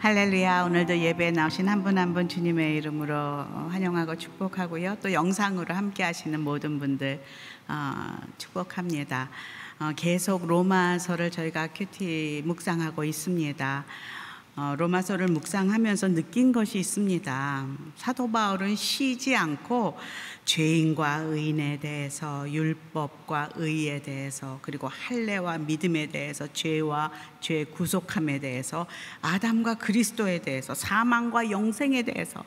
할렐루야. 오늘도 예배에 나오신 한 분 한 분 주님의 이름으로 환영하고 축복하고요. 또 영상으로 함께 하시는 모든 분들 축복합니다. 계속 로마서를 저희가 큐티 묵상하고 있습니다. 로마서를 묵상하면서 느낀 것이 있습니다. 사도 바울은 쉬지 않고 죄인과 의인에 대해서, 율법과 의에 대해서, 그리고 할례와 믿음에 대해서, 죄와 죄의 구속함에 대해서, 아담과 그리스도에 대해서, 사망과 영생에 대해서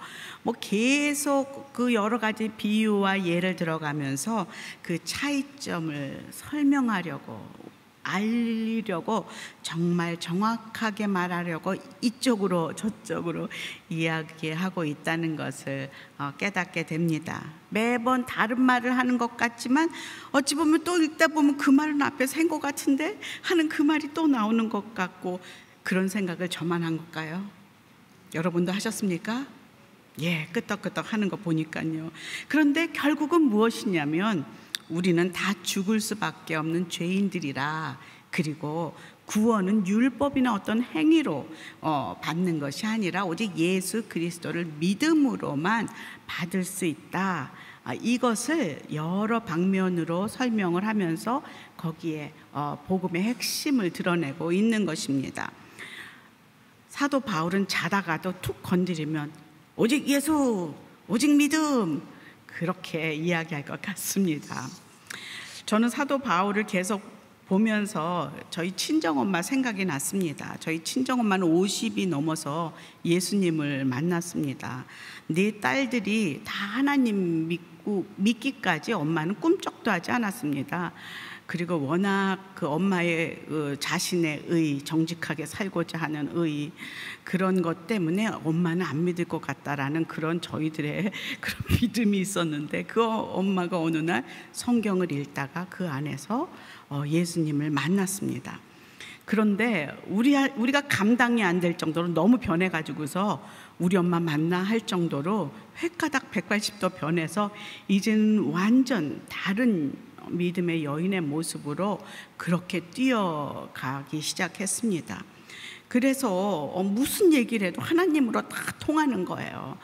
계속 그 여러 가지 비유와 예를 들어가면서 그 차이점을 설명하려고, 알리려고, 정말 정확하게 말하려고 이쪽으로 저쪽으로 이야기하고 있다는 것을 깨닫게 됩니다. 매번 다른 말을 하는 것 같지만 어찌 보면 또 읽다 보면 그 말은 앞에서 한 것 같은데 하는 그 말이 또 나오는 것 같고, 그런 생각을 저만 한 걸까요? 여러분도 하셨습니까? 예, 끄떡끄떡 하는 거 보니까요. 그런데 결국은 무엇이냐면 우리는 다 죽을 수밖에 없는 죄인들이라, 그리고 구원은 율법이나 어떤 행위로 받는 것이 아니라 오직 예수 그리스도를 믿음으로만 받을 수 있다. 이것을 여러 방면으로 설명을 하면서 거기에 복음의 핵심을 드러내고 있는 것입니다. 사도 바울은 자다가도 툭 건드리면 오직 예수, 오직 믿음, 그렇게 이야기할 것 같습니다. 저는 사도 바울을 계속 보면서 저희 친정엄마 생각이 났습니다. 저희 친정엄마는 50이 넘어서 예수님을 만났습니다. 네 딸들이 다 하나님 믿기까지 엄마는 꿈쩍도 하지 않았습니다. 그리고 워낙 그 엄마의 자신의 의, 정직하게 살고자 하는 의, 그런 것 때문에 엄마는 안 믿을 것 같다라는 그런 저희들의 그런 믿음이 있었는데, 그 엄마가 어느 날 성경을 읽다가 그 안에서 예수님을 만났습니다. 그런데 우리가 감당이 안 될 정도로 너무 변해가지고서 우리 엄마 만나 할 정도로 획가닥 180도 변해서 이제는 완전 다른 믿음의 여인의 모습으로 그렇게 뛰어가기 시작했습니다. 그래서 무슨 얘기를 해도 하나님으로 다 통하는 거예요.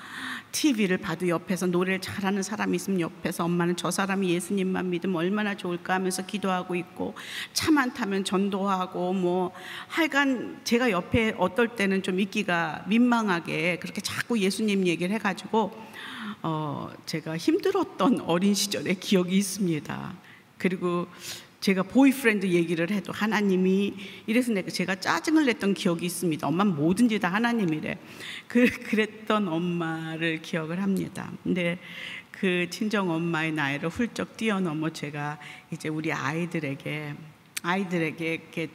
TV를 봐도 옆에서 노래를 잘하는 사람이 있으면 옆에서 엄마는 저 사람이 예수님만 믿으면 얼마나 좋을까 하면서 기도하고 있고, 차만 타면 전도하고 하여간 제가 옆에 어떨 때는 좀 있기가 민망하게 그렇게 자꾸 예수님 얘기를 해가지고 제가 힘들었던 어린 시절의 기억이 있습니다. 그리고 제가 보이프렌드 얘기를 해도 하나님이 이래서 제가 짜증을 냈던 기억이 있습니다. 엄마는 뭐든지 다 하나님이래. 그랬던 엄마를 기억을 합니다. 근데 그 친정 엄마의 나이를 훌쩍 뛰어넘어 제가 이제 우리 아이들에게 이렇게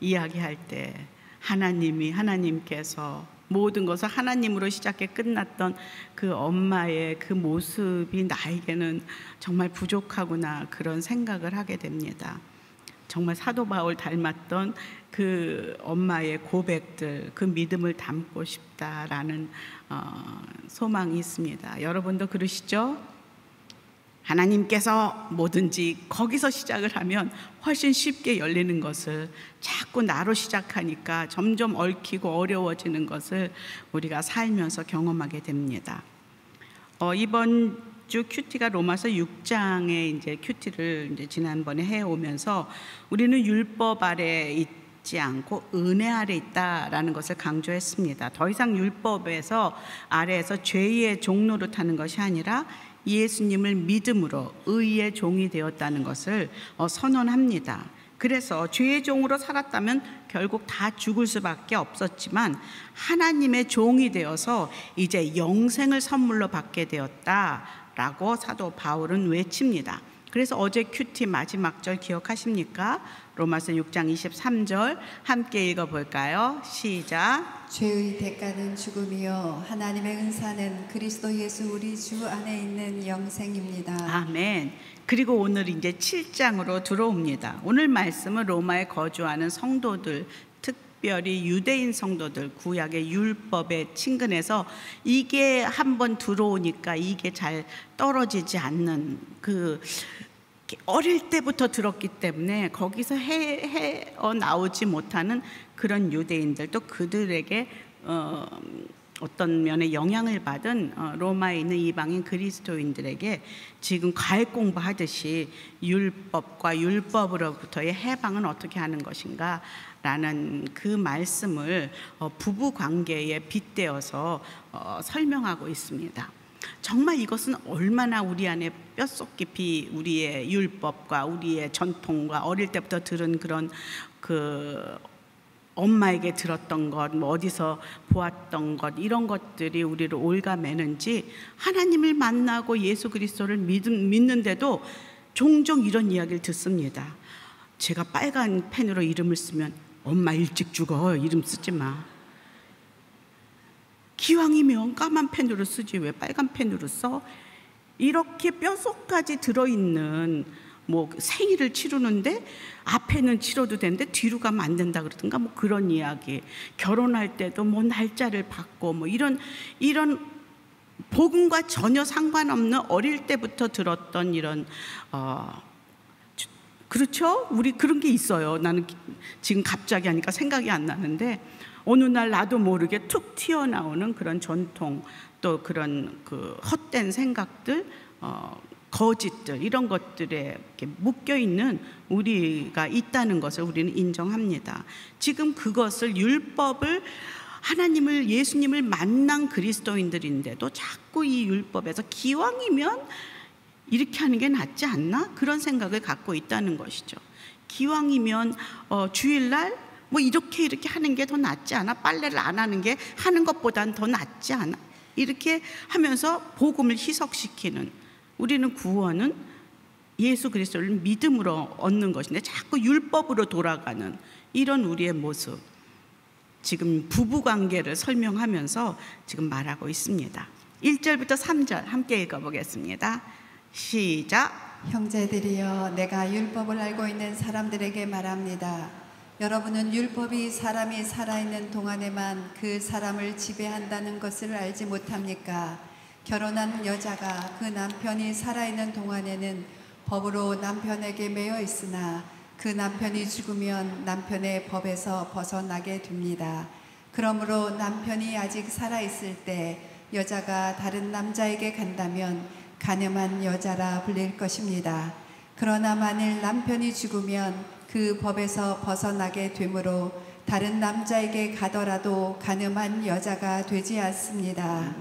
이야기할 때 하나님께서 모든 것을 하나님으로 시작해 끝났던 그 엄마의 그 모습이 나에게는 정말 부족하구나, 그런 생각을 하게 됩니다. 정말 사도 바울 닮았던 그 엄마의 고백들, 그 믿음을 담고 싶다라는 소망이 있습니다. 여러분도 그러시죠? 하나님께서 뭐든지 거기서 시작을 하면 훨씬 쉽게 열리는 것을 자꾸 나로 시작하니까 점점 얽히고 어려워지는 것을 우리가 살면서 경험하게 됩니다. 이번 주 큐티가 로마서 6장의 이제 큐티를 이제 지난번에 해오면서 우리는 율법 아래 있지 않고 은혜 아래 있다라는 것을 강조했습니다. 더 이상 율법에서 아래에서 죄의 종로로 타는 것이 아니라 예수님을 믿음으로 의의 종이 되었다는 것을 선언합니다. 그래서 죄의 종으로 살았다면 결국 다 죽을 수밖에 없었지만 하나님의 종이 되어서 이제 영생을 선물로 받게 되었다라고 사도 바울은 외칩니다. 그래서 어제 큐티 마지막 절 기억하십니까? 로마서 6장 23절 함께 읽어볼까요? 시작. 죄의 대가는 죽음이요 하나님의 은사는 그리스도 예수 우리 주 안에 있는 영생입니다. 아멘. 그리고 오늘 이제 7장으로 들어옵니다. 오늘 말씀은 로마에 거주하는 성도들, 특별히 유대인 성도들, 구약의 율법에 친근해서 이게 한번 들어오니까 이게 잘 떨어지지 않는, 그 어릴 때부터 들었기 때문에 거기서 나오지 못하는 그런 유대인들, 또 그들에게 어떤 면에 영향을 받은 로마에 있는 이방인 그리스도인들에게 지금 과학 공부하듯이 율법과 율법으로부터의 해방은 어떻게 하는 것인가 라는 그 말씀을 부부 관계에 빗대어서 설명하고 있습니다. 정말 이것은 얼마나 우리 안에 뼛속 깊이 우리의 율법과 우리의 전통과 어릴 때부터 들은 그런 엄마에게 들었던 것, 뭐 어디서 보았던 것, 이런 것들이 우리를 올가매는지, 하나님을 만나고 예수 그리스도를 믿는데도 종종 이런 이야기를 듣습니다. 제가 빨간 펜으로 이름을 쓰면 엄마 일찍 죽어, 이름 쓰지 마. 기왕이면 까만 펜으로 쓰지 왜 빨간 펜으로 써? 이렇게 뼛속까지 들어있는 뭐 생일을 치르는데 앞에는 치러도 되는데 뒤로 가면 안 된다 그러든가 뭐 그런 이야기, 결혼할 때도 뭐 날짜를 바꿔 뭐 이런 복음과 전혀 상관없는 어릴 때부터 들었던 이런 그렇죠? 우리 그런 게 있어요. 나는 지금 갑자기 하니까 생각이 안 나는데 어느 날 나도 모르게 툭 튀어나오는 그런 전통, 또 그런 헛된 생각들, 거짓들, 이런 것들에 이렇게 묶여있는 우리가 있다는 것을 우리는 인정합니다. 지금 그것을, 율법을, 하나님을, 예수님을 만난 그리스도인들인데도 자꾸 이 율법에서 기왕이면 이렇게 하는 게 낫지 않나? 그런 생각을 갖고 있다는 것이죠. 기왕이면 주일날 뭐 이렇게 하는 게 더 낫지 않아? 빨래를 안 하는 게 하는 것보단 더 낫지 않아? 이렇게 하면서 복음을 희석시키는, 우리는 구원은 예수 그리스도를 믿음으로 얻는 것인데 자꾸 율법으로 돌아가는 이런 우리의 모습, 지금 부부관계를 설명하면서 지금 말하고 있습니다. 1절부터 3절 함께 읽어보겠습니다. 시작. 형제들이여, 내가 율법을 알고 있는 사람들에게 말합니다. 여러분은 율법이 사람이 살아있는 동안에만 그 사람을 지배한다는 것을 알지 못합니까? 결혼한 여자가 그 남편이 살아있는 동안에는 법으로 남편에게 매여 있으나 그 남편이 죽으면 남편의 법에서 벗어나게 됩니다. 그러므로 남편이 아직 살아있을 때 여자가 다른 남자에게 간다면 간음한 여자라 불릴 것입니다. 그러나 만일 남편이 죽으면 그 법에서 벗어나게 되므로 다른 남자에게 가더라도 간음한 여자가 되지 않습니다.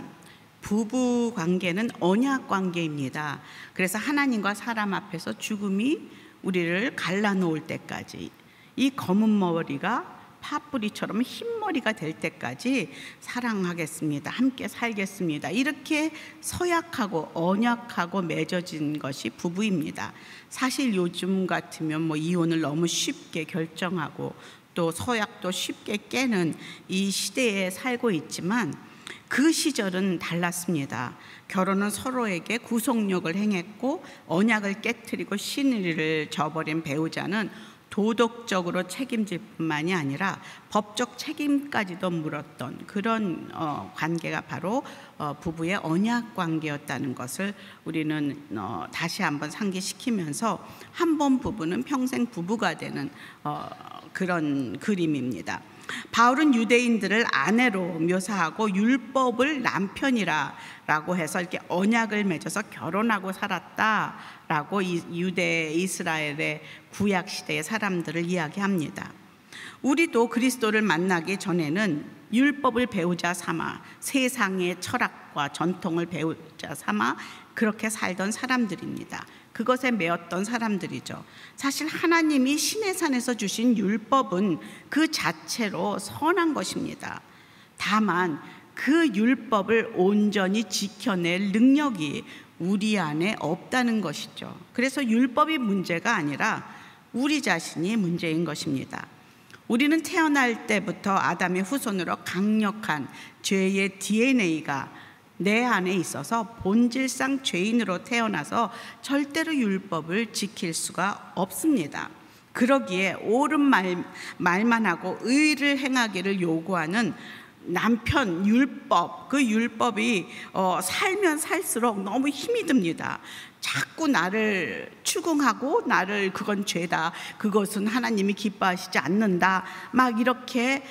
부부 관계는 언약 관계입니다. 그래서 하나님과 사람 앞에서 죽음이 우리를 갈라놓을 때까지, 이 검은 머리가 파뿌리처럼 흰머리가 될 때까지 사랑하겠습니다, 함께 살겠습니다, 이렇게 서약하고 언약하고 맺어진 것이 부부입니다. 사실 요즘 같으면 뭐 이혼을 너무 쉽게 결정하고 또 서약도 쉽게 깨는 이 시대에 살고 있지만 그 시절은 달랐습니다. 결혼은 서로에게 구속력을 행했고 언약을 깨트리고 신의를 저버린 배우자는 도덕적으로 책임질 뿐만이 아니라 법적 책임까지도 물었던 그런 관계가 바로 부부의 언약 관계였다는 것을 우리는 다시 한번 상기시키면서 한 번 부부는 평생 부부가 되는 그런 그림입니다. 바울은 유대인들을 아내로 묘사하고 율법을 남편이라고 해서 이렇게 언약을 맺어서 결혼하고 살았다라고 유대 이스라엘의 구약 시대의 사람들을 이야기합니다. 우리도 그리스도를 만나기 전에는 율법을 배우자 삼아 세상의 철학과 전통을 배우자 삼아 그렇게 살던 사람들입니다. 그것에 매였던 사람들이죠. 사실 하나님이 시내산에서 주신 율법은 그 자체로 선한 것입니다. 다만 그 율법을 온전히 지켜낼 능력이 우리 안에 없다는 것이죠. 그래서 율법이 문제가 아니라 우리 자신이 문제인 것입니다. 우리는 태어날 때부터 아담의 후손으로 강력한 죄의 DNA가 내 안에 있어서 본질상 죄인으로 태어나서 절대로 율법을 지킬 수가 없습니다. 그러기에 옳은 말만 하고 의를 행하기를 요구하는 남편 율법, 그 율법이 살면 살수록 너무 힘이 듭니다. 자꾸 나를 추궁하고 나를 그건 죄다, 그것은 하나님이 기뻐하시지 않는다, 막 이렇게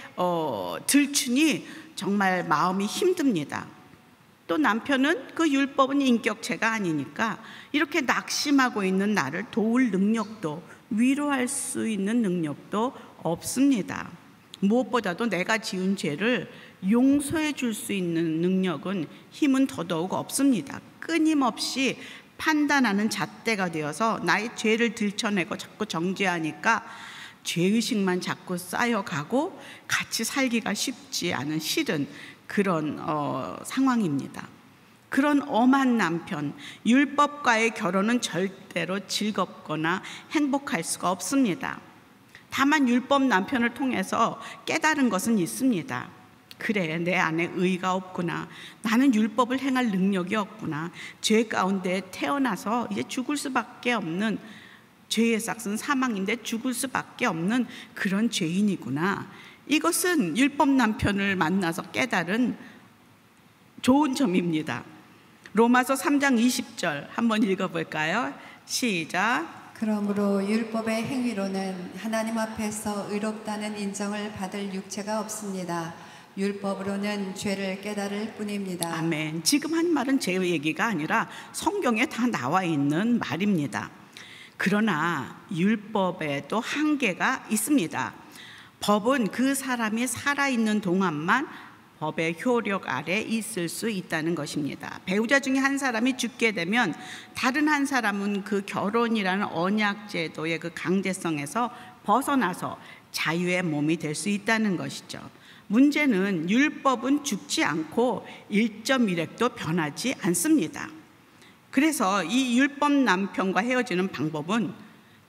들추니 정말 마음이 힘듭니다. 또 남편은 그 율법은 인격체가 아니니까 이렇게 낙심하고 있는 나를 도울 능력도, 위로할 수 있는 능력도 없습니다. 무엇보다도 내가 지은 죄를 용서해 줄 수 있는 능력은, 힘은 더더욱 없습니다. 끊임없이 판단하는 잣대가 되어서 나의 죄를 들춰내고 자꾸 정죄하니까 죄의식만 자꾸 쌓여가고 같이 살기가 쉽지 않은 싫은 그런 상황입니다. 그런 엄한 남편, 율법과의 결혼은 절대로 즐겁거나 행복할 수가 없습니다. 다만 율법 남편을 통해서 깨달은 것은 있습니다. 그래, 내 안에 의가 없구나. 나는 율법을 행할 능력이 없구나. 죄 가운데 태어나서 이제 죽을 수밖에 없는, 죄의 삭은 사망인데 죽을 수밖에 없는 그런 죄인이구나. 이것은 율법 남편을 만나서 깨달은 좋은 점입니다. 로마서 3장 20절 한번 읽어볼까요? 시작. 그러므로 율법의 행위로는 하나님 앞에서 의롭다는 인정을 받을 육체가 없습니다. 율법으로는 죄를 깨달을 뿐입니다. 아멘. 지금 한 말은 제 얘기가 아니라 성경에 다 나와 있는 말입니다. 그러나 율법에도 한계가 있습니다. 법은 그 사람이 살아있는 동안만 법의 효력 아래 있을 수 있다는 것입니다. 배우자 중에 한 사람이 죽게 되면 다른 한 사람은 그 결혼이라는 언약 제도의 그 강제성에서 벗어나서 자유의 몸이 될 수 있다는 것이죠. 문제는 율법은 죽지 않고 1.1획도 변하지 않습니다. 그래서 이 율법 남편과 헤어지는 방법은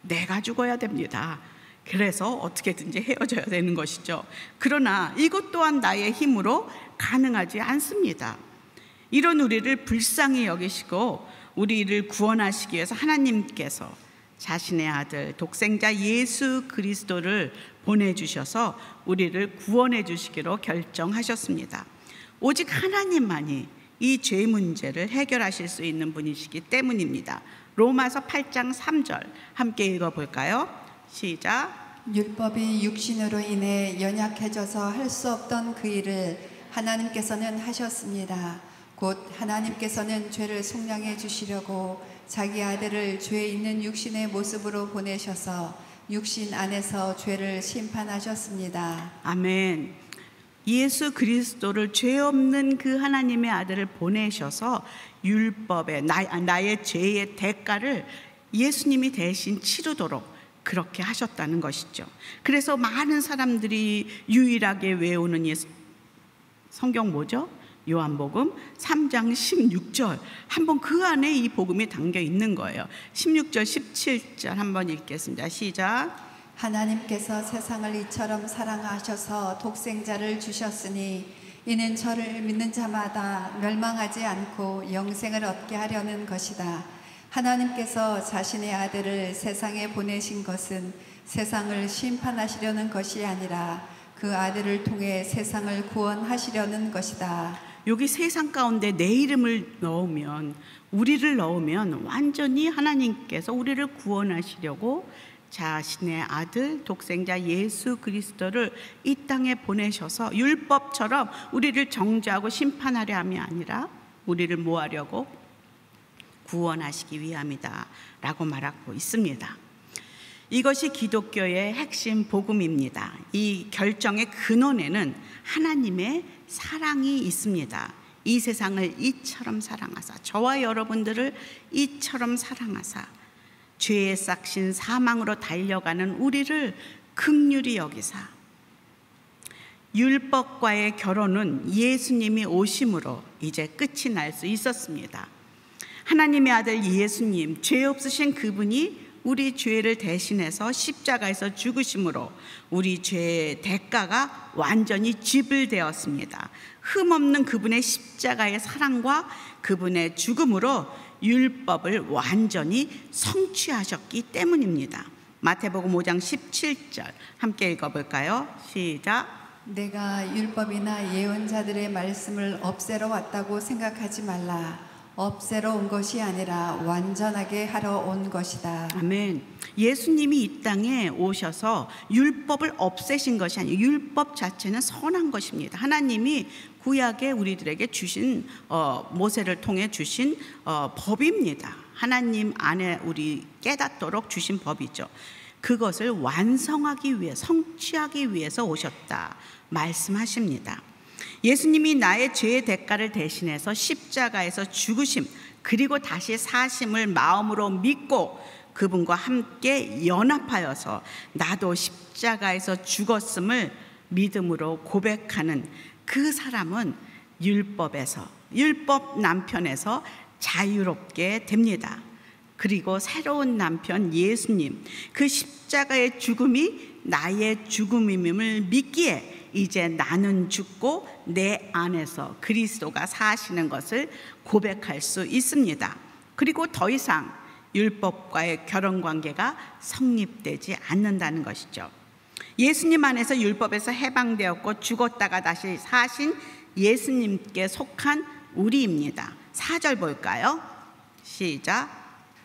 내가 죽어야 됩니다. 그래서 어떻게든지 헤어져야 되는 것이죠. 그러나 이것 또한 나의 힘으로 가능하지 않습니다. 이런 우리를 불쌍히 여기시고 우리를 구원하시기 위해서 하나님께서 자신의 아들 독생자 예수 그리스도를 보내주셔서 우리를 구원해 주시기로 결정하셨습니다. 오직 하나님만이 이 죄 문제를 해결하실 수 있는 분이시기 때문입니다. 로마서 8장 3절 함께 읽어볼까요? 시작. 율법이 육신으로 인해 연약해져서 할 수 없던 그 일을 하나님께서는 하셨습니다. 곧 하나님께서는 죄를 속량해 주시려고 자기 아들을 죄 있는 육신의 모습으로 보내셔서 육신 안에서 죄를 심판하셨습니다. 아멘. 예수 그리스도를 죄 없는 그 하나님의 아들을 보내셔서 율법의 나의 죄의 대가를 예수님이 대신 치르도록 그렇게 하셨다는 것이죠. 그래서 많은 사람들이 유일하게 외우는 성경 뭐죠? 요한복음 3장 16절. 한번 그 안에 이 복음이 담겨 있는 거예요. 16절 17절 한번 읽겠습니다. 시작. 하나님께서 세상을 이처럼 사랑하셔서 독생자를 주셨으니 이는 저를 믿는 자마다 멸망하지 않고 영생을 얻게 하려는 것이다. 하나님께서 자신의 아들을 세상에 보내신 것은 세상을 심판하시려는 것이 아니라 그 아들을 통해 세상을 구원하시려는 것이다. 여기 세상 가운데 내 이름을 넣으면, 우리를 넣으면 완전히 하나님께서 우리를 구원하시려고 자신의 아들 독생자 예수 그리스도를 이 땅에 보내셔서 율법처럼 우리를 정죄하고 심판하려 함이 아니라 우리를 뭐 하려고? 구원하시기 위함이다 라고 말하고 있습니다. 이것이 기독교의 핵심 복음입니다. 이 결정의 근원에는 하나님의 사랑이 있습니다. 이 세상을 이처럼 사랑하사, 저와 여러분들을 이처럼 사랑하사 죄의 싹신 사망으로 달려가는 우리를 긍휼히 여기사 율법과의 결혼은 예수님이 오심으로 이제 끝이 날 수 있었습니다. 하나님의 아들 예수님, 죄 없으신 그분이 우리 죄를 대신해서 십자가에서 죽으심으로 우리 죄의 대가가 완전히 지불되었습니다. 흠없는 그분의 십자가의 사랑과 그분의 죽음으로 율법을 완전히 성취하셨기 때문입니다. 마태복음 5장 17절 함께 읽어볼까요? 시작. 내가 율법이나 예언자들의 말씀을 없애러 왔다고 생각하지 말라. 없애러 온 것이 아니라 완전하게 하러 온 것이다. 아멘. 예수님이 이 땅에 오셔서 율법을 없애신 것이 아니에요. 율법 자체는 선한 것입니다. 하나님이 구약에 우리들에게 주신 모세를 통해 주신 법입니다. 하나님 안에 우리 깨닫도록 주신 법이죠. 그것을 완성하기 위해, 성취하기 위해서 오셨다 말씀하십니다. 예수님이 나의 죄의 대가를 대신해서 십자가에서 죽으심 그리고 다시 사심을 마음으로 믿고 그분과 함께 연합하여서 나도 십자가에서 죽었음을 믿음으로 고백하는 그 사람은 율법 남편에서 자유롭게 됩니다. 그리고 새로운 남편 예수님, 그 십자가의 죽음이 나의 죽음임을 믿기에 이제 나는 죽고 내 안에서 그리스도가 사시는 것을 고백할 수 있습니다. 그리고 더 이상 율법과의 결혼관계가 성립되지 않는다는 것이죠. 예수님 안에서 율법에서 해방되었고 죽었다가 다시 사신 예수님께 속한 우리입니다. 4절 볼까요? 시작.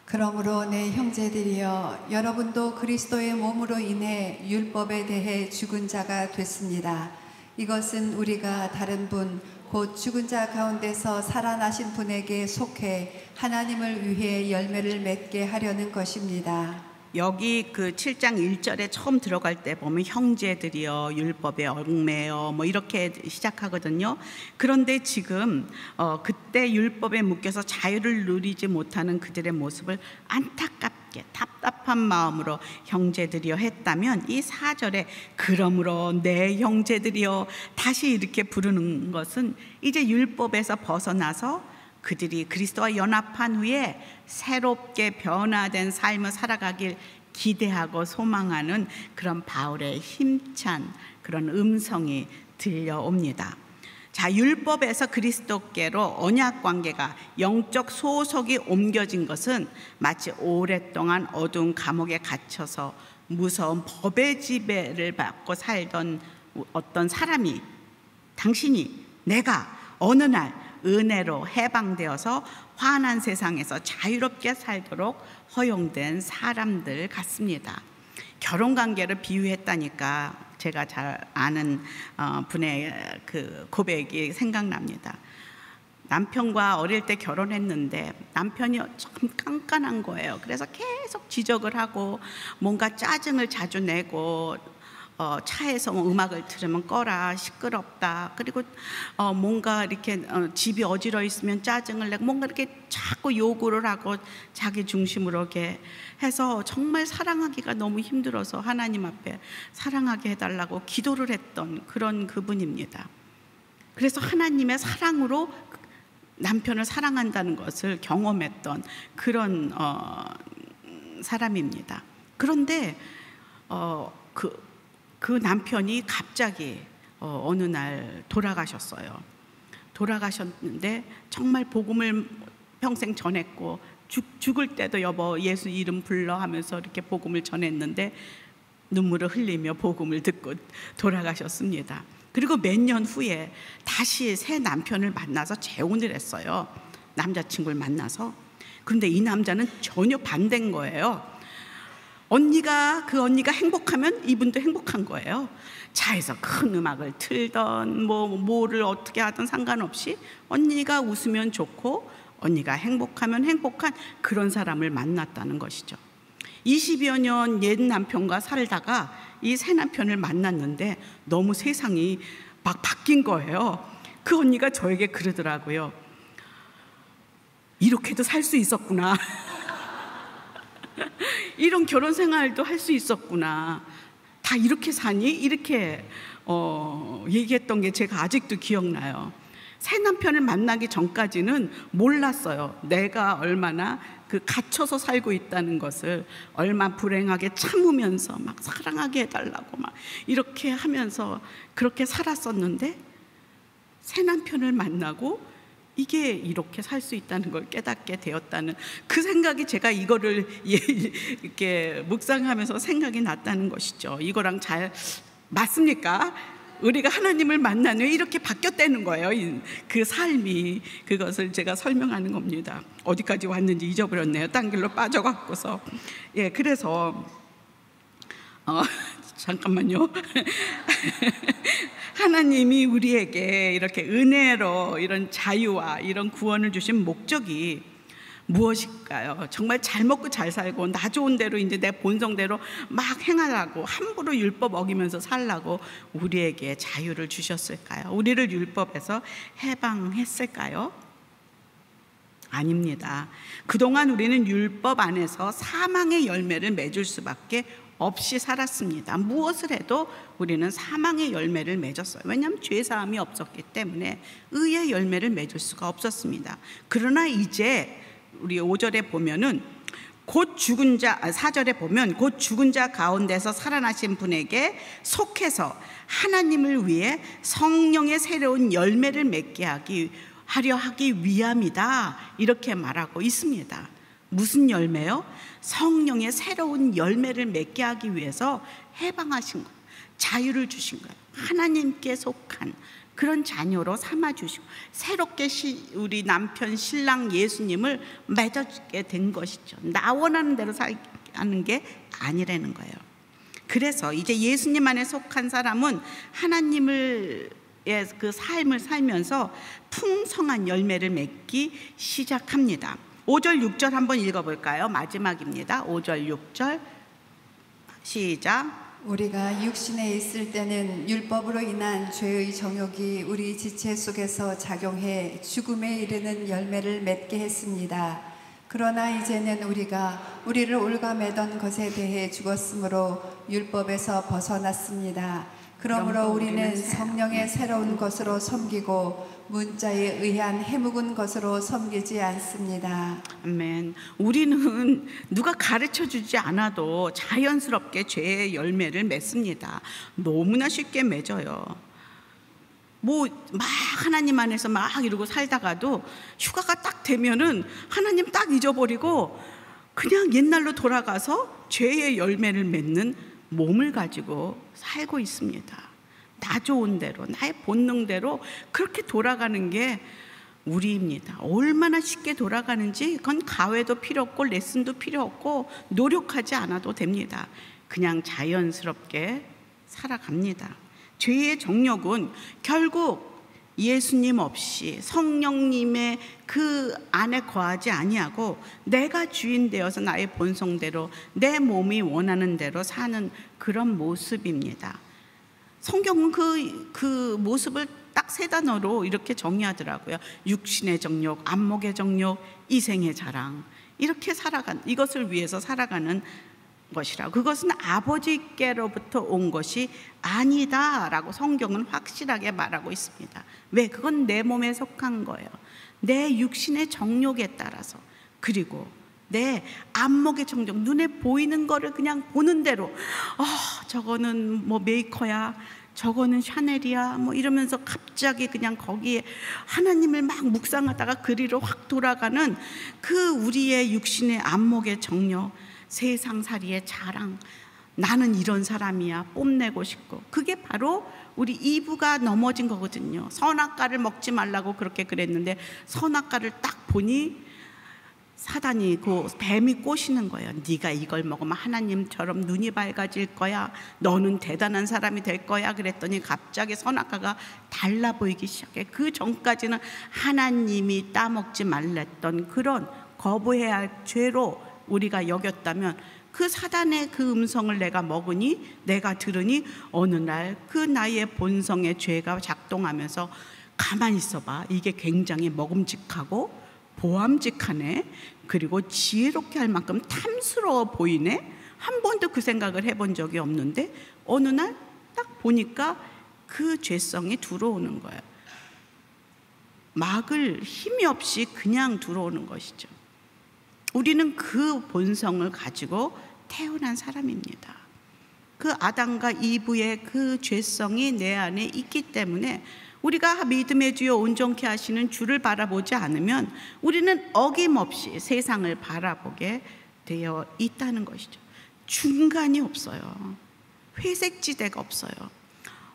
그러므로 내 형제들이여 여러분도 그리스도의 몸으로 인해 율법에 대해 죽은 자가 됐습니다. 이것은 우리가 다른 분 곧 죽은 자 가운데서 살아나신 분에게 속해 하나님을 위해 열매를 맺게 하려는 것입니다. 여기 그 7장 1절에 처음 들어갈 때 보면 형제들이여 율법에 얽매여 뭐 이렇게 시작하거든요. 그런데 지금 그때 율법에 묶여서 자유를 누리지 못하는 그들의 모습을 안타깝게 답답한 마음으로 형제들이여 했다면 이 4절에 그러므로 내 형제들이여 다시 이렇게 부르는 것은 이제 율법에서 벗어나서 그들이 그리스도와 연합한 후에 새롭게 변화된 삶을 살아가길 기대하고 소망하는 그런 바울의 힘찬 그런 음성이 들려옵니다. 자, 율법에서 그리스도께로 언약 관계가 영적 소속이 옮겨진 것은 마치 오랫동안 어두운 감옥에 갇혀서 무서운 법의 지배를 받고 살던 어떤 사람이 당신이 내가 어느 날 은혜로 해방되어서 환한 세상에서 자유롭게 살도록 허용된 사람들 같습니다. 결혼관계를 비유했다니까 제가 잘 아는 분의 그 고백이 생각납니다. 남편과 어릴 때 결혼했는데 남편이 참 깐깐한 거예요. 그래서 계속 지적을 하고 뭔가 짜증을 자주 내고 차에서 음악을 들으면 꺼라, 시끄럽다. 그리고 뭔가 이렇게 집이 어지러 있으면 짜증을 내고 뭔가 이렇게 자꾸 요구를 하고 자기 중심으로 이렇게 해서 정말 사랑하기가 너무 힘들어서 하나님 앞에 사랑하게 해달라고 기도를 했던 그런 그분입니다. 그래서 하나님의 사랑으로 남편을 사랑한다는 것을 경험했던 그런 사람입니다. 그런데 그 남편이 갑자기 어느 날 돌아가셨어요. 돌아가셨는데 정말 복음을 평생 전했고 죽을 때도 여보 예수 이름 불러 하면서 이렇게 복음을 전했는데 눈물을 흘리며 복음을 듣고 돌아가셨습니다. 그리고 몇 년 후에 다시 새 남편을 만나서 재혼을 했어요. 남자친구를 만나서. 그런데 이 남자는 전혀 반대인 거예요. 그 언니가 행복하면 이분도 행복한 거예요. 차에서 큰 음악을 틀던 뭐를 어떻게 하든 상관없이 언니가 웃으면 좋고 언니가 행복하면 행복한 그런 사람을 만났다는 것이죠. 20여 년 옛 남편과 살다가 이 새 남편을 만났는데 너무 세상이 막 바뀐 거예요. 그 언니가 저에게 그러더라고요. 이렇게도 살 수 있었구나. 이런 결혼 생활도 할 수 있었구나. 다 이렇게 사니? 이렇게 얘기했던 게 제가 아직도 기억나요. 새 남편을 만나기 전까지는 몰랐어요. 내가 얼마나 갇혀서 살고 있다는 것을, 얼마 불행하게 참으면서 막 사랑하게 해달라고 막 이렇게 하면서 그렇게 살았었는데 새 남편을 만나고 이게 이렇게 살 수 있다는 걸 깨닫게 되었다는 그 생각이, 제가 이거를 이렇게 묵상하면서 생각이 났다는 것이죠. 이거랑 잘 맞습니까? 우리가 하나님을 만난 후에 이렇게 바뀌었다는 거예요. 그 삶이. 그것을 제가 설명하는 겁니다. 어디까지 왔는지 잊어버렸네요. 딴 길로 빠져갖고서. 예, 그래서 잠깐만요. 하나님이 우리에게 이렇게 은혜로 이런 자유와 이런 구원을 주신 목적이 무엇일까요? 정말 잘 먹고 잘 살고 나 좋은 대로 이제 내 본성대로 막 행하라고, 함부로 율법 어기면서 살라고 우리에게 자유를 주셨을까요? 우리를 율법에서 해방했을까요? 아닙니다. 그동안 우리는 율법 안에서 사망의 열매를 맺을 수밖에 없이 살았습니다. 무엇을 해도 우리는 사망의 열매를 맺었어요. 왜냐하면 죄사함이 없었기 때문에 의의 열매를 맺을 수가 없었습니다. 그러나 이제 우리 5절에 보면은 곧 죽은 자, 4절에 보면 곧 죽은 자 가운데서 살아나신 분에게 속해서 하나님을 위해 성령의 새로운 열매를 맺게 하려 하기 위함이다, 이렇게 말하고 있습니다. 무슨 열매요? 성령의 새로운 열매를 맺게 하기 위해서 해방하신 거예요. 자유를 주신 거예요. 하나님께 속한 그런 자녀로 삼아주시고 새롭게 우리 남편 신랑 예수님을 맺어주게 된 것이죠. 나 원하는 대로 살게 하는 게 아니라는 거예요. 그래서 이제 예수님 안에 속한 사람은 하나님의 그 삶을 살면서 풍성한 열매를 맺기 시작합니다. 5절 6절 한번 읽어볼까요? 마지막입니다. 5절 6절 시작. 우리가 육신에 있을 때는 율법으로 인한 죄의 정욕이 우리 지체 속에서 작용해 죽음에 이르는 열매를 맺게 했습니다. 그러나 이제는 우리가 우리를 올가매던 것에 대해 죽었으므로 율법에서 벗어났습니다. 그러므로 우리는 성령의 새로운 것으로 섬기고 문자에 의한 해묵은 것으로 섬기지 않습니다. 아멘. 우리는 누가 가르쳐주지 않아도 자연스럽게 죄의 열매를 맺습니다. 너무나 쉽게 맺어요. 뭐 막 하나님 안에서 막 이러고 살다가도 휴가가 딱 되면은 하나님 딱 잊어버리고 그냥 옛날로 돌아가서 죄의 열매를 맺는 몸을 가지고 살고 있습니다. 나 좋은 대로, 나의 본능대로 그렇게 돌아가는 게 우리입니다. 얼마나 쉽게 돌아가는지 그건 가외도 필요 없고 레슨도 필요 없고 노력하지 않아도 됩니다. 그냥 자연스럽게 살아갑니다. 죄의 정욕은 결국 예수님 없이 성령님의 그 안에 거하지 아니하고 내가 주인 되어서 나의 본성대로 내 몸이 원하는 대로 사는 그런 모습입니다. 성경은 그 모습을 딱 세 단어로 이렇게 정의하더라고요. 육신의 정욕, 안목의 정욕, 이생의 자랑. 이렇게 이것을 위해서 살아가는 것이라. 그것은 아버지께로부터 온 것이 아니다라고 성경은 확실하게 말하고 있습니다. 왜? 그건 내 몸에 속한 거예요. 내 육신의 정욕에 따라서, 그리고 내 안목의 정욕, 눈에 보이는 거를 그냥 보는 대로 저거는 뭐 메이커야, 저거는 샤넬이야, 뭐 이러면서 갑자기 그냥 거기에 하나님을 막 묵상하다가 그리로 확 돌아가는 그 우리의 육신의 안목의 정욕, 세상살이의 자랑, 나는 이런 사람이야 뽐내고 싶고, 그게 바로 우리 이브가 넘어진 거거든요. 선악과를 먹지 말라고 그렇게 그랬는데 선악과를 딱 보니 사단이 그 뱀이 꼬시는 거예요. 네가 이걸 먹으면 하나님처럼 눈이 밝아질 거야, 너는 대단한 사람이 될 거야. 그랬더니 갑자기 선악과가 달라 보이기 시작해. 그 전까지는 하나님이 따먹지 말랬던 그런 거부해야 할 죄로 우리가 여겼다면, 그 사단의 그 음성을 내가 먹으니, 내가 들으니 어느 날 그 나의 본성의 죄가 작동하면서 가만히 있어봐, 이게 굉장히 먹음직하고 보암직하네, 그리고 지혜롭게 할 만큼 탐스러워 보이네, 한 번도 그 생각을 해본 적이 없는데 어느 날 딱 보니까 그 죄성이 들어오는 거예요. 막을 힘이 없이 그냥 들어오는 것이죠. 우리는 그 본성을 가지고 태어난 사람입니다. 그 아담과 이브의 그 죄성이 내 안에 있기 때문에 우리가 믿음의 주여 온전케 하시는 주를 바라보지 않으면 우리는 어김없이 세상을 바라보게 되어 있다는 것이죠. 중간이 없어요. 회색지대가 없어요.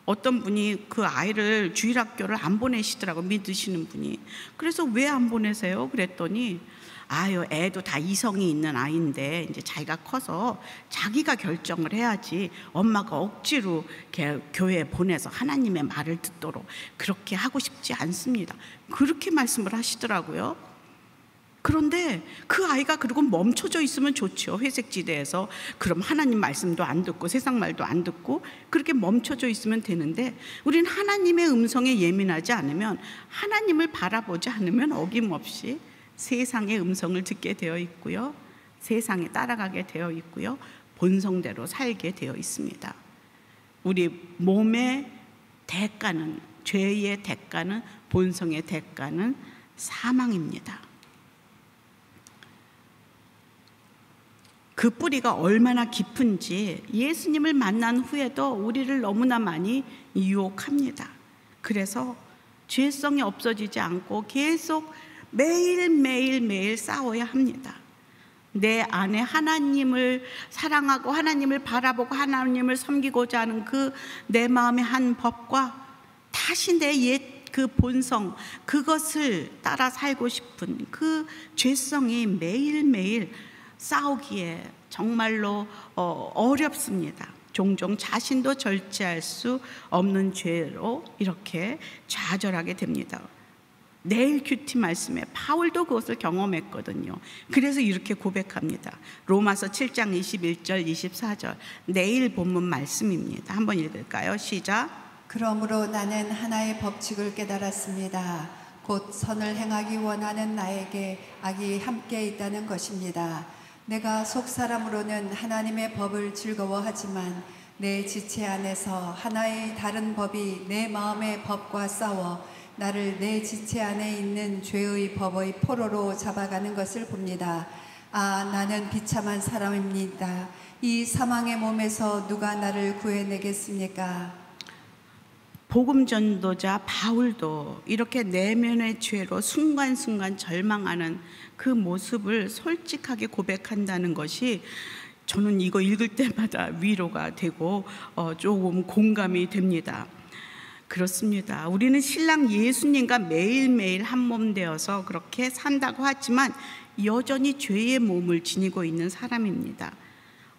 어떤 분이 그 아이를 주일학교를 안 보내시더라고, 믿으시는 분이. 그래서 왜 안 보내세요? 그랬더니 아유, 애도 다 이성이 있는 아이인데 이제 자기가 커서 자기가 결정을 해야지 엄마가 억지로 교회에 보내서 하나님의 말을 듣도록 그렇게 하고 싶지 않습니다. 그렇게 말씀을 하시더라고요. 그런데 그 아이가 그리고 멈춰져 있으면 좋죠. 회색지대에서. 그럼 하나님 말씀도 안 듣고 세상 말도 안 듣고 그렇게 멈춰져 있으면 되는데, 우린 하나님의 음성에 예민하지 않으면, 하나님을 바라보지 않으면 어김없이 세상의 음성을 듣게 되어 있고요, 세상에 따라가게 되어 있고요, 본성대로 살게 되어 있습니다. 우리 몸의 대가는, 죄의 대가는, 본성의 대가는 사망입니다. 그 뿌리가 얼마나 깊은지 예수님을 만난 후에도 우리를 너무나 많이 유혹합니다. 그래서 죄성이 없어지지 않고 계속 매일 싸워야 합니다. 내 안에 하나님을 사랑하고 하나님을 바라보고 하나님을 섬기고자 하는 그 내 마음의 한 법과 다시 내 옛 그 본성, 그것을 따라 살고 싶은 그 죄성이 매일매일 싸우기에 정말로 어렵습니다. 종종 자신도 절제할 수 없는 죄로 이렇게 좌절하게 됩니다. 내일 큐티 말씀에 바울도 그것을 경험했거든요. 그래서 이렇게 고백합니다. 로마서 7장 21절 24절 내일 본문 말씀입니다. 한번 읽을까요? 시작. 그러므로 나는 하나의 법칙을 깨달았습니다. 곧 선을 행하기 원하는 나에게 악이 함께 있다는 것입니다. 내가 속사람으로는 하나님의 법을 즐거워하지만 내 지체 안에서 하나의 다른 법이 내 마음의 법과 싸워 나를 내 지체 안에 있는 죄의 법의 포로로 잡아가는 것을 봅니다. 아, 나는 비참한 사람입니다. 이 사망의 몸에서 누가 나를 구해내겠습니까? 복음 전도자 바울도 이렇게 내면의 죄로 순간순간 절망하는 그 모습을 솔직하게 고백한다는 것이 저는 이거 읽을 때마다 위로가 되고 조금 공감이 됩니다. 그렇습니다. 우리는 신랑 예수님과 매일매일 한 몸 되어서 그렇게 산다고 하지만 여전히 죄의 몸을 지니고 있는 사람입니다.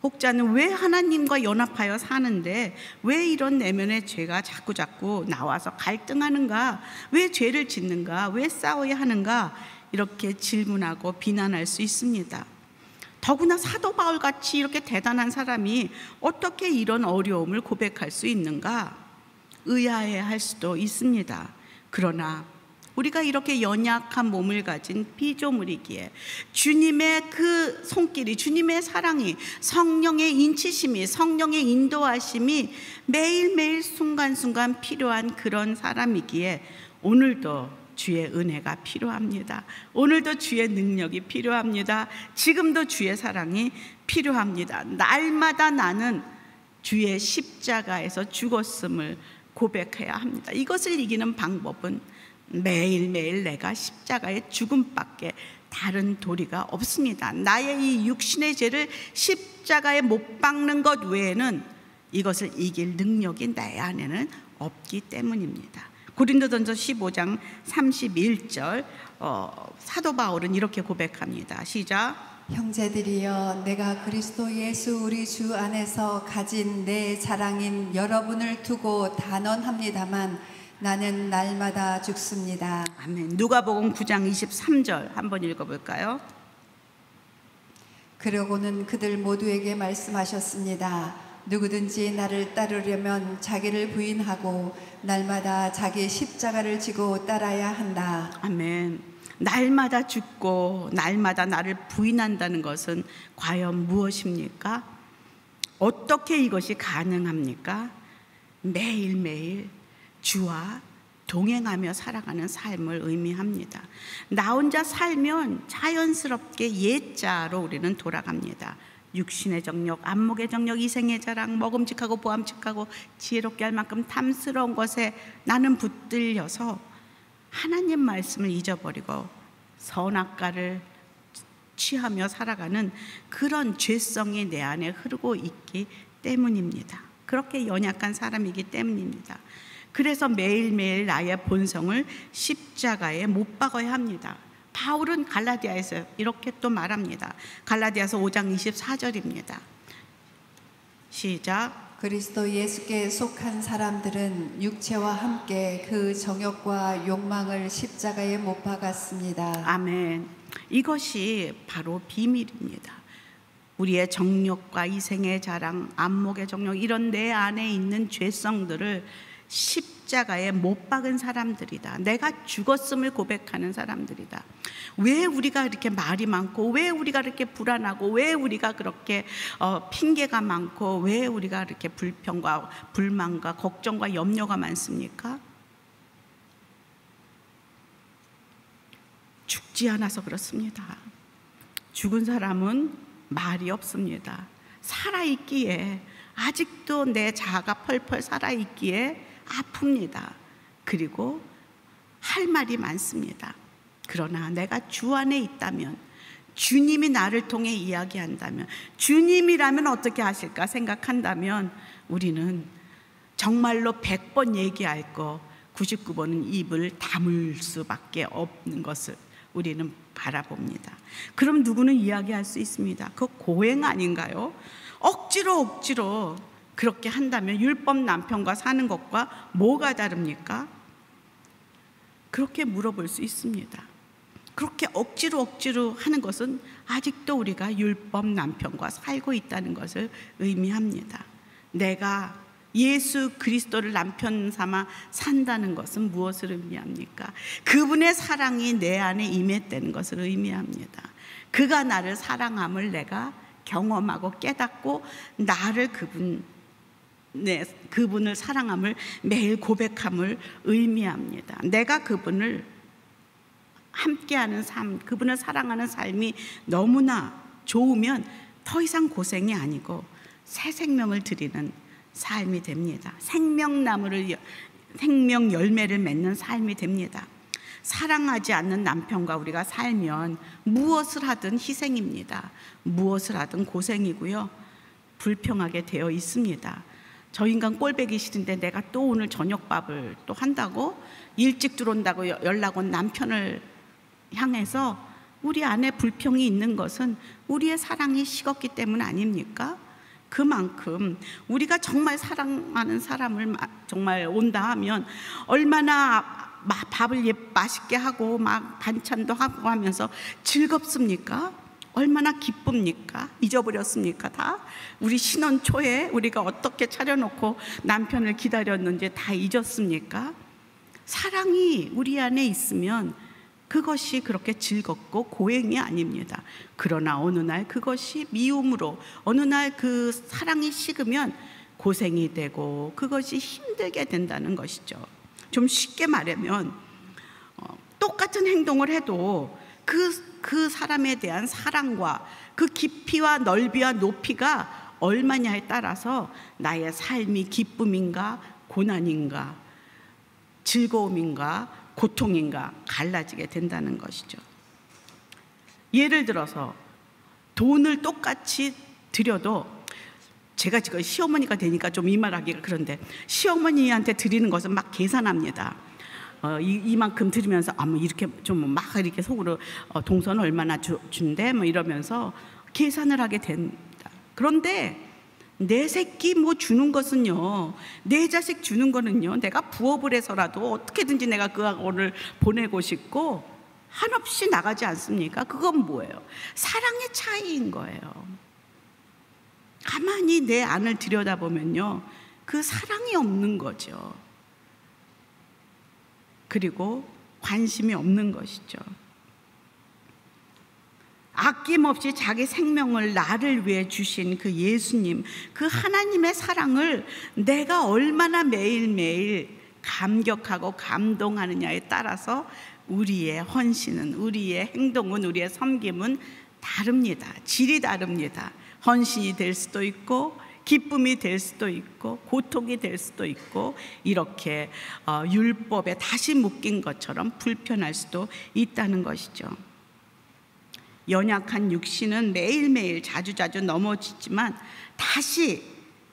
혹자는 왜 하나님과 연합하여 사는데 왜 이런 내면의 죄가 자꾸 나와서 갈등하는가? 왜 죄를 짓는가? 왜 싸워야 하는가? 이렇게 질문하고 비난할 수 있습니다. 더구나 사도 바울같이 이렇게 대단한 사람이 어떻게 이런 어려움을 고백할 수 있는가? 의아해할 수도 있습니다. 그러나 우리가 이렇게 연약한 몸을 가진 피조물이기에 주님의 그 손길이, 주님의 사랑이, 성령의 인치심이, 성령의 인도하심이 매일매일 순간순간 필요한 그런 사람이기에 오늘도 주의 은혜가 필요합니다. 오늘도 주의 능력이 필요합니다. 지금도 주의 사랑이 필요합니다. 날마다 나는 주의 십자가에서 죽었음을 고백해야 합니다. 이것을 이기는 방법은 매일매일 내가 십자가의 죽음밖에 다른 도리가 없습니다. 나의 이 육신의 죄를 십자가에 못 박는 것 외에는 이것을 이길 능력이 내 안에는 없기 때문입니다. 고린도전서 15장 31절 사도 바울은 이렇게 고백합니다. 시작. 형제들이여, 내가 그리스도 예수 우리 주 안에서 가진 내 자랑인 여러분을 두고 단언합니다만 나는 날마다 죽습니다. 아멘. 누가복음 9장 23절 한번 읽어볼까요? 그러고는 그들 모두에게 말씀하셨습니다. 누구든지 나를 따르려면 자기를 부인하고 날마다 자기 십자가를 지고 따라야 한다. 아멘. 날마다 죽고 날마다 나를 부인한다는 것은 과연 무엇입니까? 어떻게 이것이 가능합니까? 매일매일 주와 동행하며 살아가는 삶을 의미합니다. 나 혼자 살면 자연스럽게 옛자로 우리는 돌아갑니다. 육신의 정욕, 안목의 정욕, 이생의 자랑, 먹음직하고 보암직하고 지혜롭게 할 만큼 탐스러운 것에 나는 붙들려서 하나님 말씀을 잊어버리고 선악과를 취하며 살아가는 그런 죄성이 내 안에 흐르고 있기 때문입니다. 그렇게 연약한 사람이기 때문입니다. 그래서 매일매일 나의 본성을 십자가에 못 박아야 합니다. 바울은 갈라디아에서 이렇게 또 말합니다. 갈라디아서 5장 24절입니다. 시작. 그리스도 예수께 속한 사람들은 육체와 함께 그 정욕과 욕망을 십자가에 못 박았습니다. 아멘. 이것이 바로 비밀입니다. 우리의 정욕과 이생의 자랑, 안목의 정욕, 이런 내 안에 있는 죄성들을 십자가에 못 박은 사람들이다. 내가 죽었음을 고백하는 사람들이다. 왜 우리가 이렇게 말이 많고, 왜 우리가 이렇게 불안하고, 왜 우리가 그렇게 핑계가 많고, 왜 우리가 이렇게 불평과 불만과 걱정과 염려가 많습니까? 죽지 않아서 그렇습니다. 죽은 사람은 말이 없습니다. 살아있기에, 아직도 내 자아가 펄펄 살아있기에 아픕니다. 그리고 할 말이 많습니다. 그러나 내가 주 안에 있다면, 주님이 나를 통해 이야기한다면, 주님이라면 어떻게 하실까 생각한다면 우리는 정말로 100번 얘기할 거 99번은 입을 다물 수밖에 없는 것을 우리는 바라봅니다. 그럼 누구는 이야기할 수 있습니다. 그거 고행 아닌가요? 억지로 그렇게 한다면 율법 남편과 사는 것과 뭐가 다릅니까? 그렇게 물어볼 수 있습니다. 그렇게 억지로 하는 것은 아직도 우리가 율법 남편과 살고 있다는 것을 의미합니다. 내가 예수 그리스도를 남편 삼아 산다는 것은 무엇을 의미합니까? 그분의 사랑이 내 안에 임했다는 것을 의미합니다. 그가 나를 사랑함을 내가 경험하고 깨닫고 나를 그분을 사랑함을 매일 고백함을 의미합니다. 내가 그분을 함께하는 삶, 그분을 사랑하는 삶이 너무나 좋으면 더 이상 고생이 아니고 새 생명을 드리는 삶이 됩니다. 생명 열매를 맺는 삶이 됩니다. 사랑하지 않는 남편과 우리가 살면 무엇을 하든 희생입니다. 무엇을 하든 고생이고요, 불평하게 되어 있습니다. 저 인간 꼴보기 싫은데 내가 또 오늘 저녁밥을 또 한다고, 일찍 들어온다고 연락 온 남편을 향해서 우리 안에 불평이 있는 것은 우리의 사랑이 식었기 때문 아닙니까? 그만큼 우리가 정말 사랑하는 사람을 정말 온다 하면 얼마나 밥을 맛있게 하고 막 반찬도 하고 하면서 즐겁습니까? 얼마나 기쁩니까? 잊어버렸습니까? 다 우리 신혼 초에 우리가 어떻게 차려놓고 남편을 기다렸는지 다 잊었습니까? 사랑이 우리 안에 있으면 그것이 그렇게 즐겁고 고행이 아닙니다. 그러나 어느 날 그것이 미움으로, 어느 날 그 사랑이 식으면 고생이 되고 그것이 힘들게 된다는 것이죠. 좀 쉽게 말하면 똑같은 행동을 해도 그 사람에 대한 사랑과 그 깊이와 넓이와 높이가 얼마냐에 따라서 나의 삶이 기쁨인가 고난인가 즐거움인가 고통인가 갈라지게 된다는 것이죠. 예를 들어서 돈을 똑같이 드려도, 제가 지금 시어머니가 되니까 좀 이 말하기가 그런데, 시어머니한테 드리는 것은 막 계산합니다. 이만큼 드리면서 뭐 이렇게 좀 막 이렇게 속으로 동선 얼마나 준대 뭐 이러면서 계산을 하게 된다. 그런데 내 새끼 뭐 주는 것은요, 내 자식 주는 거는요, 내가 부업을 해서라도 어떻게든지 내가 그 학원을 보내고 싶고 한없이 나가지 않습니까? 그건 뭐예요? 사랑의 차이인 거예요. 가만히 내 안을 들여다보면요, 그 사랑이 없는 거죠. 그리고 관심이 없는 것이죠. 아낌없이 자기 생명을 나를 위해 주신 그 예수님, 그 하나님의 사랑을 내가 얼마나 매일매일 감격하고 감동하느냐에 따라서 우리의 헌신은, 우리의 행동은, 우리의 섬김은 다릅니다. 질이 다릅니다. 헌신이 될 수도 있고 기쁨이 될 수도 있고 고통이 될 수도 있고, 이렇게 율법에 다시 묶인 것처럼 불편할 수도 있다는 것이죠. 연약한 육신은 매일매일 자주자주 넘어지지만 다시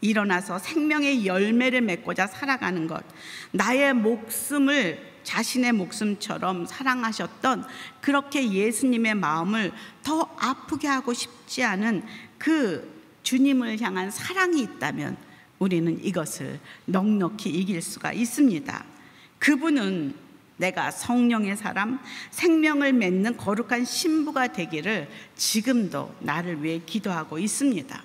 일어나서 생명의 열매를 맺고자 살아가는 것, 나의 목숨을 자신의 목숨처럼 사랑하셨던 그렇게 예수님의 마음을 더 아프게 하고 싶지 않은 그 주님을 향한 사랑이 있다면 우리는 이것을 넉넉히 이길 수가 있습니다. 그분은 내가 성령의 사람, 생명을 맺는 거룩한 신부가 되기를 지금도 나를 위해 기도하고 있습니다.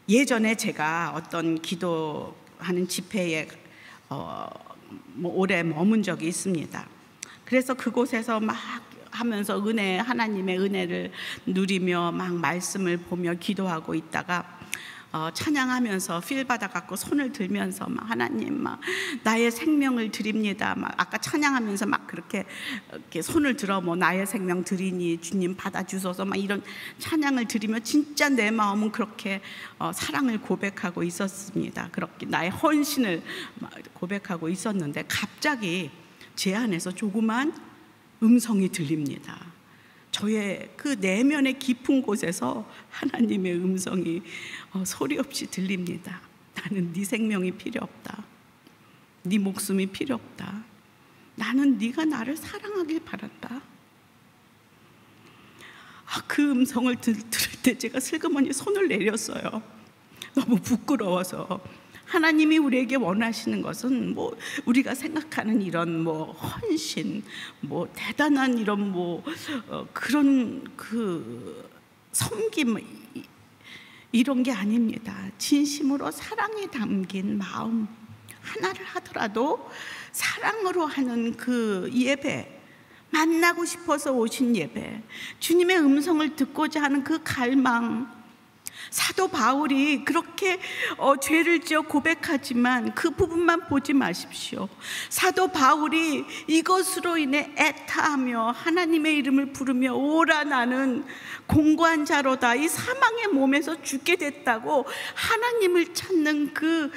예전에 제가 어떤 기도하는 집회에 오래 머문 적이 있습니다. 그래서 그곳에서 막 하면서 하나님의 은혜를 누리며 막 말씀을 보며 기도하고 있다가 찬양하면서 필 받아갖고 손을 들면서 막 하나님 막 나의 생명을 드립니다. 막 아까 찬양하면서 막 그렇게 이렇게 손을 들어 뭐 나의 생명 드리니 주님 받아주소서 막 이런 찬양을 드리며 진짜 내 마음은 그렇게 사랑을 고백하고 있었습니다. 그렇게 나의 헌신을 고백하고 있었는데 갑자기 제 안에서 조그만 음성이 들립니다. 저의 그 내면의 깊은 곳에서 하나님의 음성이 소리 없이 들립니다. 나는 네 생명이 필요 없다. 네 목숨이 필요 없다. 나는 네가 나를 사랑하길 바란다. 그 음성을 들을 때 제가 슬그머니 손을 내렸어요. 너무 부끄러워서. 하나님이 우리에게 원하시는 것은 뭐 우리가 생각하는 이런 뭐 헌신, 뭐 대단한 이런 뭐 그런 그 섬김 이런 게 아닙니다. 진심으로 사랑이 담긴 마음 하나를 하더라도 사랑으로 하는 그 예배, 만나고 싶어서 오신 예배, 주님의 음성을 듣고자 하는 그 갈망. 사도 바울이 그렇게 죄를 지어 고백하지만 그 부분만 보지 마십시오. 사도 바울이 이것으로 인해 애타하며 하나님의 이름을 부르며 오라 나는 공고한 자로다 이 사망의 몸에서 죽게 됐다고 하나님을 찾는 그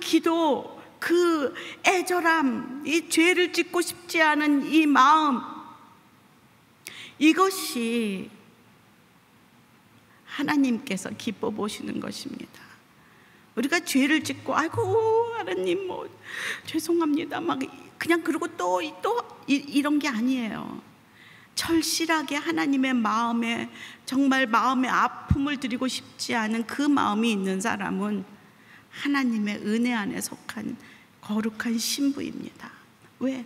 기도, 그 애절함, 이 죄를 짓고 싶지 않은 이 마음, 이것이 하나님께서 기뻐 보시는 것입니다. 우리가 죄를 짓고 아이고 하나님 뭐 죄송합니다 막 그냥 그러고 또 이런 게 아니에요. 절실하게 하나님의 마음에 정말 마음의 아픔을 드리고 싶지 않은 그 마음이 있는 사람은 하나님의 은혜 안에 속한 거룩한 신부입니다. 왜?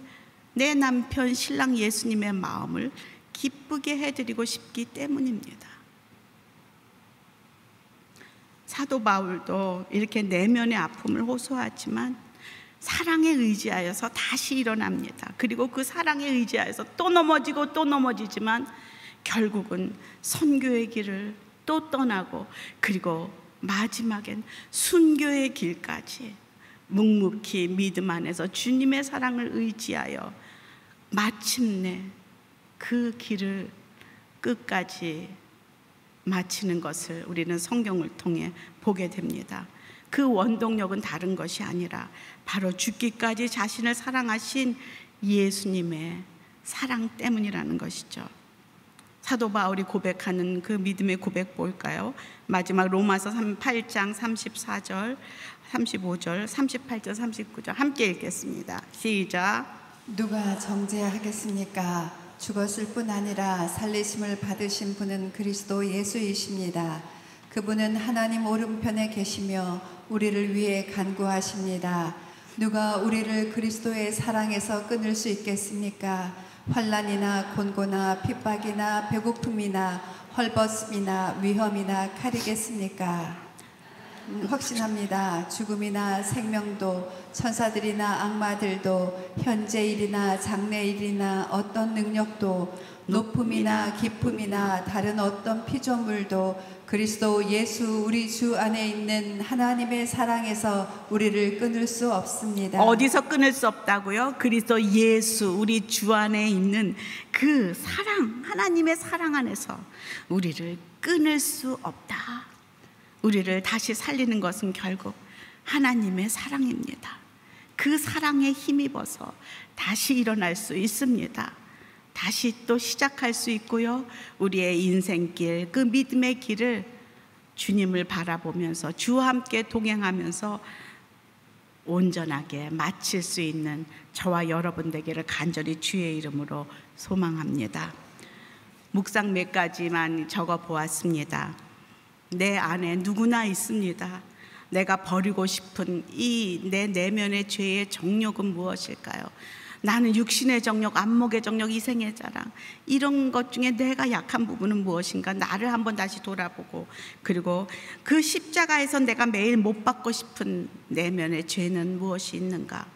내 남편 신랑 예수님의 마음을 기쁘게 해드리고 싶기 때문입니다. 사도 바울도 이렇게 내면의 아픔을 호소하지만 사랑에 의지하여서 다시 일어납니다. 그리고 그 사랑에 의지하여서 또 넘어지고 또 넘어지지만 결국은 선교의 길을 또 떠나고 그리고 마지막엔 순교의 길까지 묵묵히 믿음 안에서 주님의 사랑을 의지하여 마침내 그 길을 끝까지 마치는 것을 우리는 성경을 통해 보게 됩니다. 그 원동력은 다른 것이 아니라 바로 죽기까지 자신을 사랑하신 예수님의 사랑 때문이라는 것이죠. 사도 바울이 고백하는 그 믿음의 고백 볼까요? 마지막 로마서 8장 34절, 35절, 38절, 39절 함께 읽겠습니다. 시작. 누가 정죄하겠습니까? 죽었을 뿐 아니라 살리심을 받으신 분은 그리스도 예수이십니다. 그분은 하나님 오른편에 계시며 우리를 위해 간구하십니다. 누가 우리를 그리스도의 사랑에서 끊을 수 있겠습니까? 환난이나 곤고나 핍박이나 배고픔이나 헐벗음이나 위험이나 칼이겠습니까? 확신합니다. 죽음이나 생명도 천사들이나 악마들도 현재일이나 장래일이나 어떤 능력도 높음이나 깊음이나 다른 어떤 피조물도 그리스도 예수 우리 주 안에 있는 하나님의 사랑에서 우리를 끊을 수 없습니다. 어디서 끊을 수 없다고요? 그리스도 예수 우리 주 안에 있는 그 사랑, 하나님의 사랑 안에서 우리를 끊을 수 없다. 우리를 다시 살리는 것은 결국 하나님의 사랑입니다. 그 사랑에 힘입어서 다시 일어날 수 있습니다. 다시 또 시작할 수 있고요. 우리의 인생길, 그 믿음의 길을 주님을 바라보면서 주와 함께 동행하면서 온전하게 마칠 수 있는 저와 여러분 되기를 간절히 주의 이름으로 소망합니다. 묵상 몇 가지만 적어 보았습니다. 내 안에 누구나 있습니다. 내가 버리고 싶은 이 내 내면의 죄의 정욕은 무엇일까요? 나는 육신의 정욕, 안목의 정욕, 이생의 자랑, 이런 것 중에 내가 약한 부분은 무엇인가? 나를 한번 다시 돌아보고, 그리고 그 십자가에서 내가 매일 못 받고 싶은 내면의 죄는 무엇이 있는가?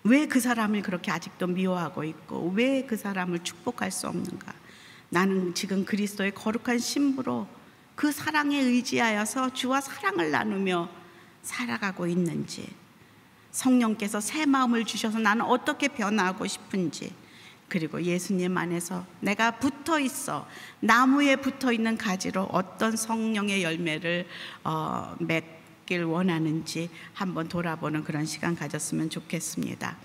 왜 그 사람을 그렇게 아직도 미워하고 있고, 왜 그 사람을 축복할 수 없는가? 나는 지금 그리스도의 거룩한 신부로 그 사랑에 의지하여서 주와 사랑을 나누며 살아가고 있는지, 성령께서 새 마음을 주셔서 나는 어떻게 변화하고 싶은지, 그리고 예수님 안에서 내가 붙어 있어 나무에 붙어 있는 가지로 어떤 성령의 열매를 맺길 원하는지 한번 돌아보는 그런 시간 가졌으면 좋겠습니다.